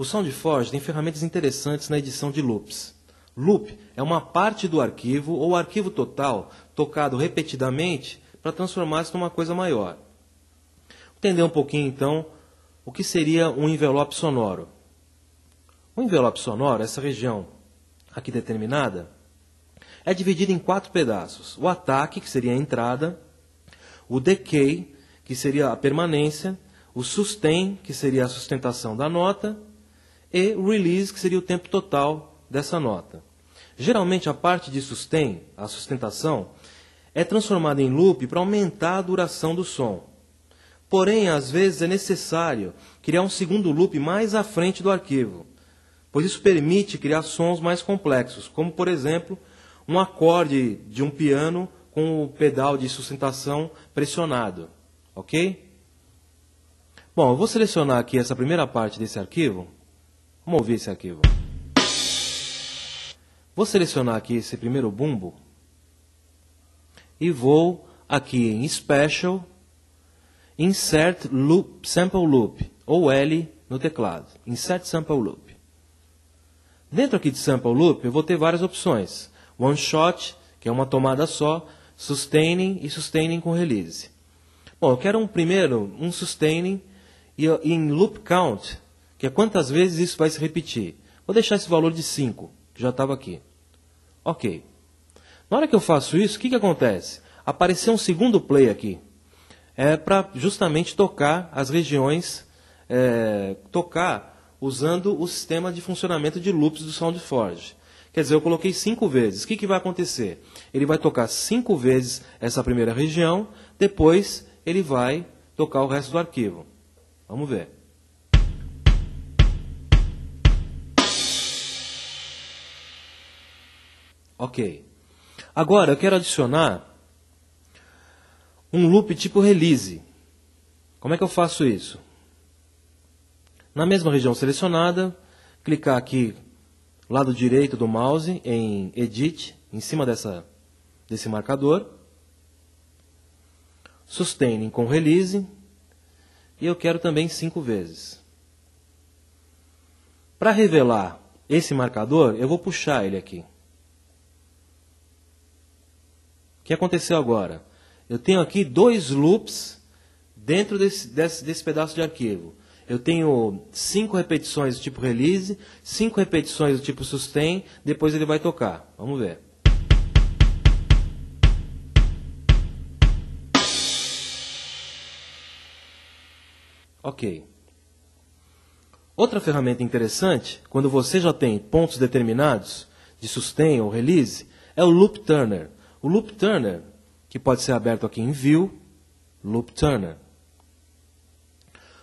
O SoundForge tem ferramentas interessantes na edição de loops. Loop é uma parte do arquivo ou arquivo total tocado repetidamente para transformar-se numa coisa maior. Vou entender um pouquinho então o que seria um envelope sonoro. O envelope sonoro, essa região aqui determinada, é dividida em 4 pedaços. O ataque, que seria a entrada, o decay, que seria a permanência, o sustain, que seria a sustentação da nota, e o release, que seria o tempo total dessa nota. Geralmente a parte de sustain, a sustentação, é transformada em loop para aumentar a duração do som. Porém, às vezes é necessário criar um segundo loop mais à frente do arquivo, pois isso permite criar sons mais complexos, como, por exemplo, um acorde de um piano com o pedal de sustentação pressionado. Ok? Bom, eu vou selecionar aqui essa primeira parte desse arquivo. Vamos ouvir esse arquivo. Vou selecionar aqui esse primeiro bumbo e vou aqui em Special, Insert Loop, Sample Loop, ou L no teclado. Insert Sample Loop. Dentro aqui de Sample Loop eu vou ter várias opções. One Shot, que é uma tomada só, Sustaining e Sustaining com Release. Bom, eu quero primeiro um Sustaining e em Loop Count, que é quantas vezes isso vai se repetir. Vou deixar esse valor de 5, que já estava aqui. Ok. Na hora que eu faço isso, o que acontece? Apareceu um segundo play aqui. É para justamente tocar as regiões, tocar usando o sistema de funcionamento de loops do SoundForge. Quer dizer, eu coloquei 5 vezes. O que vai acontecer? Ele vai tocar 5 vezes essa primeira região, depois ele vai tocar o resto do arquivo. Vamos ver. Ok. Agora eu quero adicionar um loop tipo release. Como é que eu faço isso? Na mesma região selecionada, clicar aqui, lado direito do mouse, em Edit, em cima desse marcador. Sustaining com Release. E eu quero também 5 vezes. Para revelar esse marcador, eu vou puxar ele aqui. O que aconteceu agora? Eu tenho aqui 2 loops dentro desse pedaço de arquivo. Eu tenho 5 repetições do tipo release, 5 repetições do tipo sustain, depois ele vai tocar. Vamos ver. Ok. Outra ferramenta interessante, quando você já tem pontos determinados de sustain ou release, é o Loop Turner. O Loop Turner, que pode ser aberto aqui em View, Loop Turner.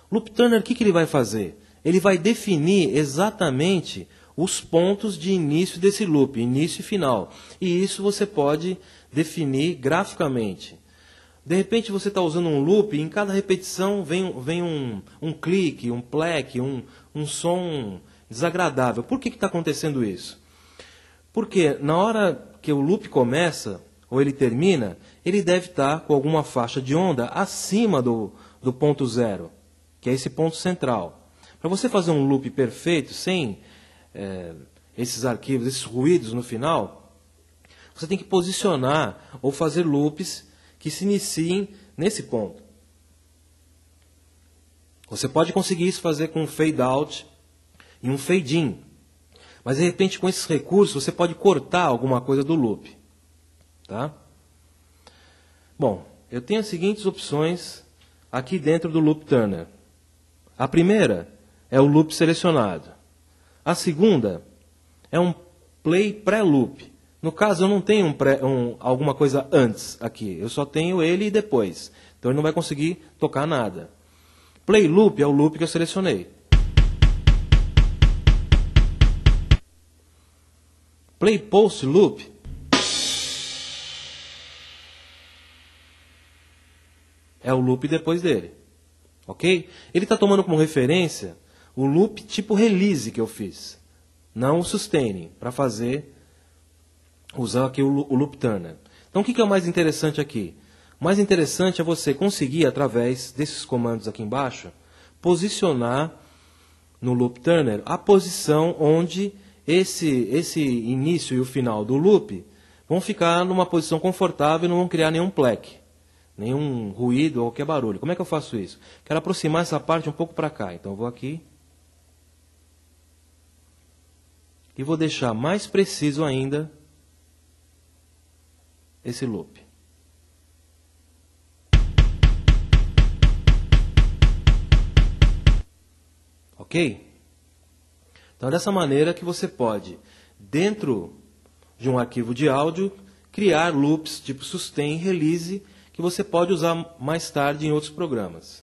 Loop Turner, o que ele vai fazer? Ele vai definir exatamente os pontos de início desse loop, início e final. E isso você pode definir graficamente. De repente você está usando um loop e em cada repetição vem um clique, um pleque, um som desagradável. Por que está acontecendo isso? Porque na hora que o loop começa ou ele termina, ele deve estar com alguma faixa de onda acima do ponto zero, que é esse ponto central. Para você fazer um loop perfeito, sem esses arquivos, esses ruídos no final, você tem que posicionar ou fazer loops que se iniciem nesse ponto. Você pode conseguir isso fazer com um fade out e um fade in. Mas de repente com esses recursos você pode cortar alguma coisa do loop. Tá? Bom, eu tenho as seguintes opções aqui dentro do Loop Turner. A primeira é o loop selecionado. A segunda é um play pré-loop. No caso, eu não tenho alguma coisa antes aqui. Eu só tenho ele e depois. Então ele não vai conseguir tocar nada. Play loop é o loop que eu selecionei. Play post loop é o loop depois dele. Ok? Ele está tomando como referência o loop tipo release que eu fiz. Não o sustaining, para usar aqui o Loop Turner. Então o que é o mais interessante aqui? O mais interessante é você conseguir, através desses comandos aqui embaixo, posicionar no loop Turner a posição onde esse início e o final do loop vão ficar numa posição confortável e não vão criar nenhum pleque, nenhum ruído ou qualquer barulho. Como é que eu faço isso? Quero aproximar essa parte um pouco para cá. Então eu vou aqui e vou deixar mais preciso ainda esse loop. Ok? Então, é dessa maneira que você pode, dentro de um arquivo de áudio, criar loops tipo sustain, release, que você pode usar mais tarde em outros programas.